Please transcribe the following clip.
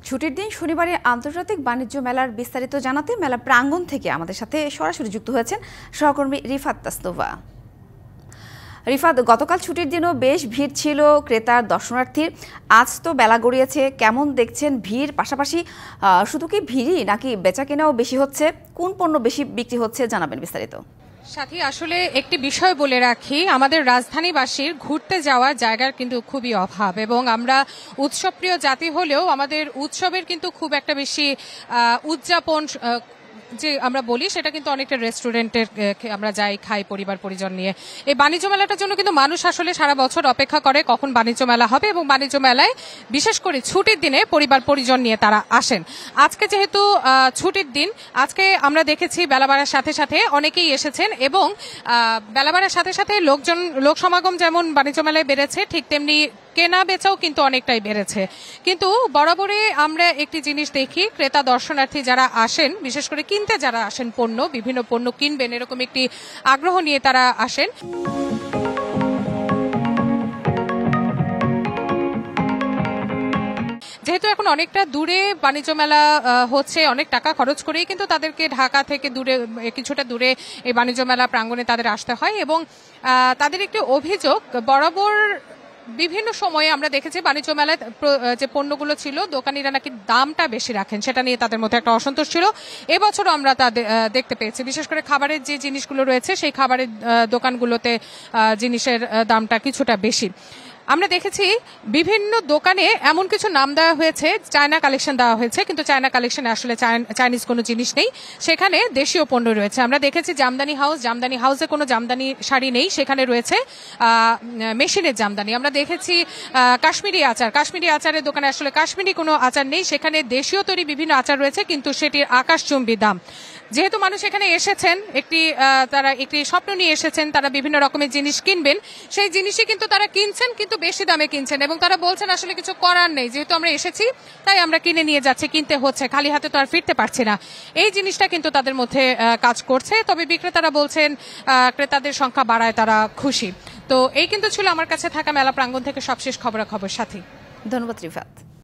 ছুটির দিন শনিবারে আন্তর্জাতিক বাণিজ্য মেলার বিস্তারিত জানাতে মেলা প্রাঙ্গণ থেকে আমাদের সাথে সরাসরি যুক্ত হয়েছেন সহকর্মী রিফাত তাসনুভা। রিফাত, গতকাল ছুটির দিনও বেশ ভিড় ছিল ক্রেতার দর্শনার্থীর। আজ তো বেলা গড়িয়েছে, কেমন দেখছেন ভিড়? পাশাপাশি শুধু কি ভিড়ই নাকি বেচাকেনাও বেশি হচ্ছে? কোন পণ্য বেশি বিক্রি হচ্ছে জানাবেন বিস্তারিত। সাথী, আসলে একটি বিষয় বলে রাখি, আমাদের রাজধানীবাসীর ঘুরতে যাওয়ার জায়গার কিন্তু খুবই অভাব এবং আমরা উৎসবপ্রিয় জাতি হলেও আমাদের উৎসবের কিন্তু খুব একটা বেশি উদযাপন যে আমরা বলি সেটা কিন্তু অনেকটা রেস্টুরেন্টের আমরা যাই, খাই পরিবার পরিজন নিয়ে। এই বাণিজ্য মেলাটার জন্য কিন্তু মানুষ আসলে সারা বছর অপেক্ষা করে কখন বাণিজ্য মেলা হবে, এবং বাণিজ্য মেলায় বিশেষ করে ছুটির দিনে পরিবার পরিজন নিয়ে তারা আসেন। আজকে যেহেতু ছুটির দিন, আজকে আমরা দেখেছি বেলা বাড়ার সাথে সাথে অনেকেই এসেছেন এবং বেলা বাড়ার সাথে সাথে লোক সমাগম যেমন বাণিজ্য মেলায় বেড়েছে, ঠিক তেমনি কেনা বেচাও কিন্তু অনেকটাই বেড়েছে। কিন্তু বরাবরই আমরা একটি জিনিস দেখি, ক্রেতা দর্শনার্থী যারা আসেন, বিশেষ করে কিনতে যারা আসেন পণ্য, বিভিন্ন পণ্য কিনবেন এরকম একটি আগ্রহ নিয়ে তারা আসেন। যেহেতু এখন অনেকটা দূরে বাণিজ্য মেলা হচ্ছে, অনেক টাকা খরচ করেই কিন্তু তাদেরকে ঢাকা থেকে দূরে, কিছুটা দূরে এই বাণিজ্য মেলা প্রাঙ্গণে তাদের আসতে হয় এবং তাদের একটি অভিযোগ, বরাবর বিভিন্ন সময়ে আমরা দেখেছি বাণিজ্য মেলায় যে পণ্যগুলো ছিল দোকানিরা নাকি দামটা বেশি রাখেন, সেটা নিয়ে তাদের মধ্যে একটা অসন্তোষ ছিল। এবছরও আমরা তা দেখতে পেয়েছি, বিশেষ করে খাবারের যে জিনিসগুলো রয়েছে সেই খাবারের দোকানগুলোতে জিনিসের দামটা কিছুটা বেশি। আমরা দেখেছি বিভিন্ন দোকানে এমন কিছু নাম দেওয়া হয়েছে, চায়না কালেকশন দেওয়া হয়েছে, কিন্তু চায়না কালেকশনে আসলে চাইনিজ কোনো জিনিস নেই, সেখানে দেশীয় পণ্য রয়েছে। আমরা দেখেছি জামদানি হাউসে কোনো জামদানি শাড়ি নেই, সেখানে রয়েছে মেশিনের জামদানি। আমরা দেখেছি কাশ্মীরি আচারের দোকানে আসলে কাশ্মীরি কোনো আচার নেই, সেখানে দেশীয় তৈরি বিভিন্ন আচার রয়েছে, কিন্তু সেটির আকাশচুম্বী দাম। যেহেতু মানুষ এখানে এসেছেন তারা একটি স্বপ্ন নিয়ে এসেছেন, তারা বিভিন্ন রকমের জিনিস কিনবেন, সেই জিনিসই কিন্তু তারা কিনছেন, কিন্তু বেশি দামে কিনছেন এবং তারা বলছেন আসলে কিছু করার নেই, যেহেতু আমরা এসেছি তাই আমরা কিনে নিয়ে যাচ্ছি, কিনতে হচ্ছে, খালি হাতে তো আর ফিরতে পারছি না। এই জিনিসটা কিন্তু তাদের মধ্যে কাজ করছে। তবে বিক্রেতারা বলছেন ক্রেতাদের সংখ্যা বাড়ায় তারা খুশি। তো এই কিন্তু ছিল আমার কাছে থাকা মেলা প্রাঙ্গণ থেকে সবশেষ খবরাখবর। সাথী, ধন্যবাদ রিফাত।